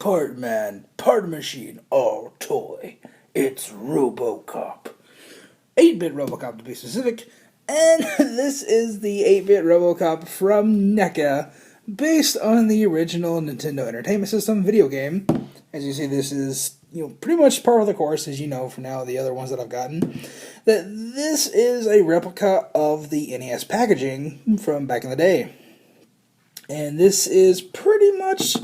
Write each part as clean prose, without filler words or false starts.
part man, part machine, all toy. It's Robocop. 8-bit Robocop to be specific. And this is the 8-bit Robocop from NECA, based on the original Nintendo Entertainment System video game. As you see, this is pretty much par of the course, as you know from now the other ones that I've gotten. That this is a replica of the NES packaging from back in the day. And this is pretty much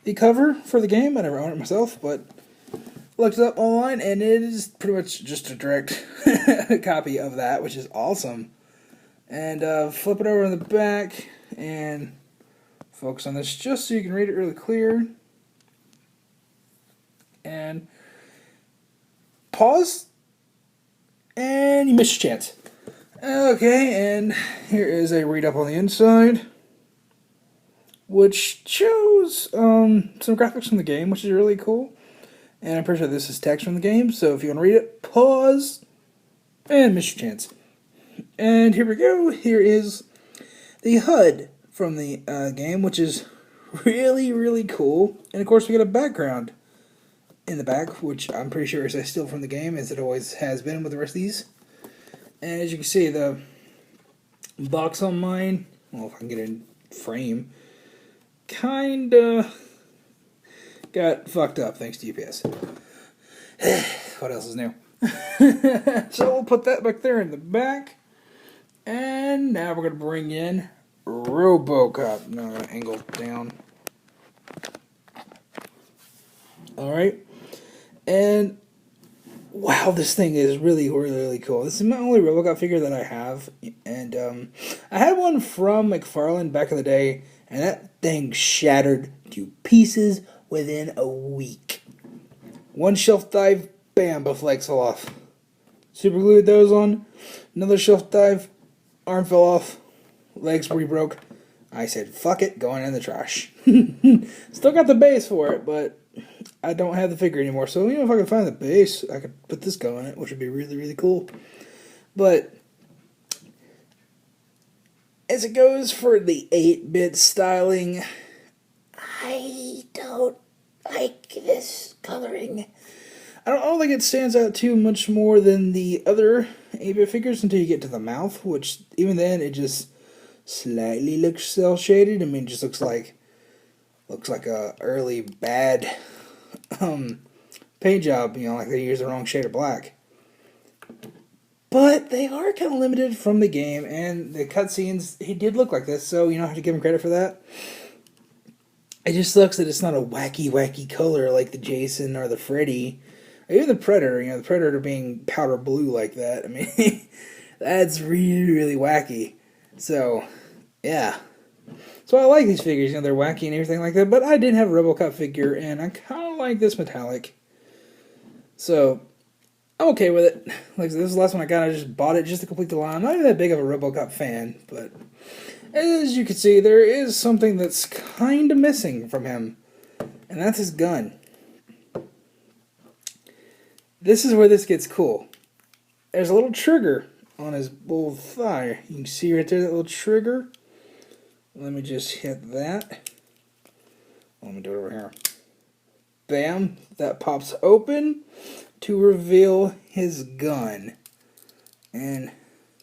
the cover for the game. I never owned it myself, but looked it up online, and it is pretty much just a direct copy of that, which is awesome. And flip it over on the back and focus on this just so you can read it really clear. And pause, and you missed your chance. Okay, and here is a read up on the inside, which shows some graphics from the game, which is really cool. And I'm pretty sure this is text from the game, so if you want to read it, pause, and miss your chance. And here we go. Here is the HUD from the game, which is really, really cool. And of course, we get a background in the back, which I'm pretty sure is still from the game, as it always has been with the rest of these. And as you can see, the box on mine, well, if I can get it in frame, kinda got fucked up thanks to UPS. What else is new? So we'll put that back there in the back. And now we're going to bring in Robocop. No, I'm going to angle down. Alright. And wow, this thing is really, really, really cool. This is my only Robocop figure that I have. And I had one from McFarlane back in the day, and that thing shattered to pieces within a week. One shelf dive, bam, both legs fell off. Super glued those on. Another shelf dive, arm fell off, legs re-broke. I said, fuck it, going in the trash. Still got the base for it, but I don't have the figure anymore. So, if I can find the base, I could put this guy on it, which would be really, really cool. But as it goes for the 8-bit styling, I don't like this coloring. I don't think it stands out too much more than the other 8-bit figures until you get to the mouth, which even then it just slightly looks cel-shaded. I mean, it just looks like a early bad paint job, like they used the wrong shade of black. But they are kind of limited from the game, and the cutscenes, he did look like this, so I have to give him credit for that. It just sucks that it's not a wacky, wacky color like the Jason or the Freddy, or even the Predator. The Predator being powder blue like that. I mean, that's really, really wacky. So, yeah. So I like these figures. They're wacky and everything like that. But I did have a Robocop figure, and I kind of like this metallic. So I'm okay with it. Like I said, this is the last one I got. I just bought it just to complete the line. I'm not even that big of a Robocop fan, but as you can see, there is something that's kind of missing from him, and that's his gun. This is where this gets cool. There's a little trigger on his little thigh. You can see right there that little trigger. Let me just hit that. Let me do it over here. Bam. That pops open to reveal his gun. And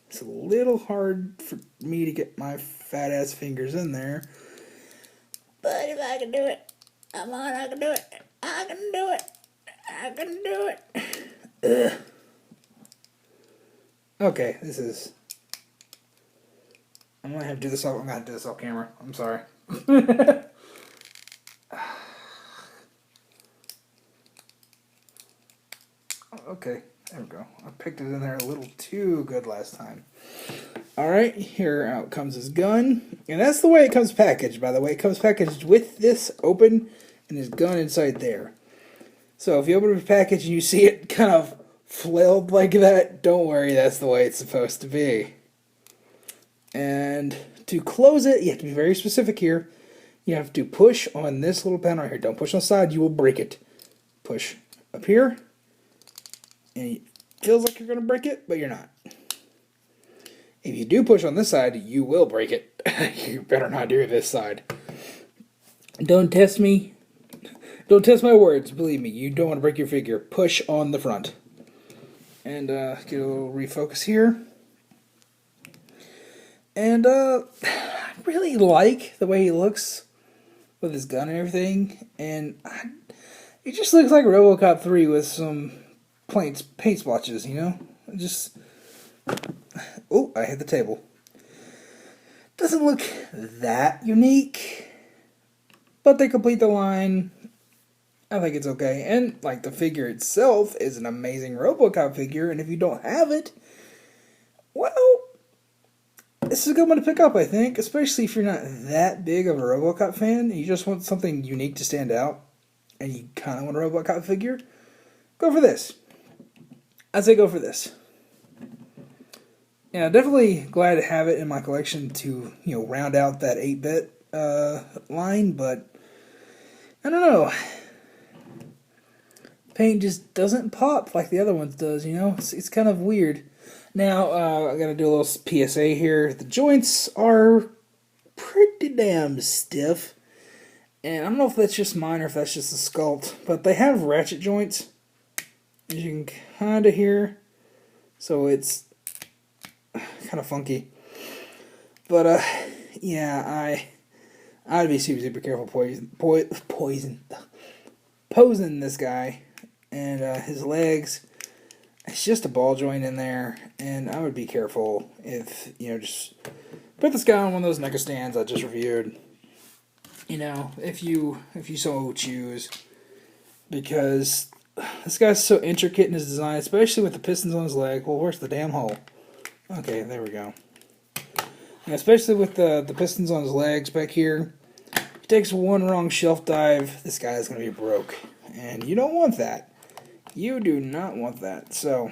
it's a little hard for me to get my fat ass fingers in there. But if I can do it, come on, I can do it. I can do it. I can do it. Ugh. Okay, this is... I'm going to have to do this off. I'm going to do this off camera. I'm sorry. Okay, there we go. I picked it in there a little too good last time. Alright, here out comes his gun. And that's the way it comes packaged, by the way. It comes packaged with this open and his gun inside there. So if you open the package and you see it kind of flailed like that, don't worry, that's the way it's supposed to be. And to close it, you have to be very specific here. You have to push on this little panel right here. Don't push on the side, you will break it. Push up here. And it feels like you're going to break it, but you're not. If you do push on this side, you will break it. You better not do this side. Don't test me. Don't test my words. Believe me, you don't want to break your figure. Push on the front. And get a little refocus here. And I really like the way he looks with his gun and everything. And it just looks like Robocop 3 with some paint splotches, you know? Just... Oh, I hit the table. Doesn't look that unique, but they complete the line. I think it's okay. And, like, the figure itself is an amazing Robocop figure, and if you don't have it, well, this is a good one to pick up, I think, especially if you're not that big of a Robocop fan, and you just want something unique to stand out, and you kind of want a Robocop figure, go for this. I'd say go for this. Yeah, definitely glad to have it in my collection to, you know, round out that 8-bit line, but I don't know. Paint just doesn't pop like the other ones does, you know? It's kind of weird. Now, I gotta do a little PSA here. The joints are pretty damn stiff. And I don't know if that's just mine or if that's just the sculpt, but they have ratchet joints, as you can kind of hear. So it's kind of funky. But, yeah, I'd be super careful posing this guy. And his legs, it's just a ball joint in there, and I would be careful if, you know, just put this guy on one of those NECA stands I just reviewed, you know, if you so choose, because this guy's so intricate in his design, especially with the pistons on his leg. Well, where's the damn hole? Okay, there we go. Yeah, especially with the pistons on his legs back here. If he takes one wrong shelf dive, this guy is going to be broke, and you don't want that. You do not want that, so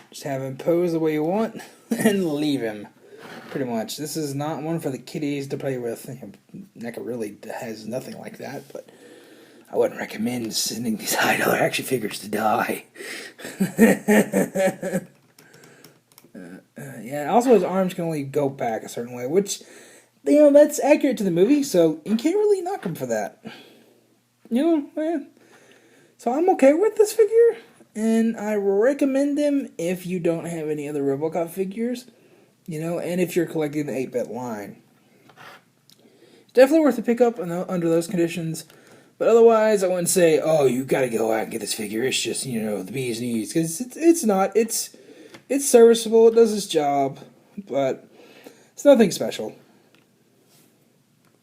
just have him pose the way you want and leave him, pretty much. This is not one for the kiddies to play with. NECA really has nothing like that, but I wouldn't recommend sending these high-dollar action figures to die. Yeah, also his arms can only go back a certain way, which, you know, that's accurate to the movie, so you can't really knock him for that. You know, so I'm okay with this figure, and I recommend him if you don't have any other Robocop figures, you know, and if you're collecting the 8-bit line. It's definitely worth a pickup under those conditions, but otherwise I wouldn't say, oh, you gotta go out and get this figure, it's just, you know, the bee's knees, because it's not, it's serviceable, it does its job, but it's nothing special.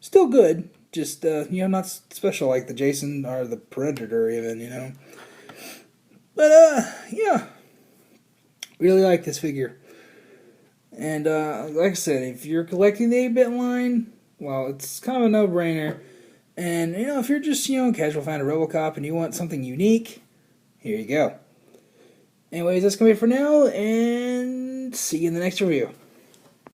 Still good. Just, you know, not special like the Jason or the Predator even, you know. But, yeah. Really like this figure. And, like I said, if you're collecting the 8-bit line, well, it's kind of a no-brainer. And, you know, if you're just, you know, a casual fan of Robocop and you want something unique, here you go. Anyways, that's going to be it for now, and see you in the next review.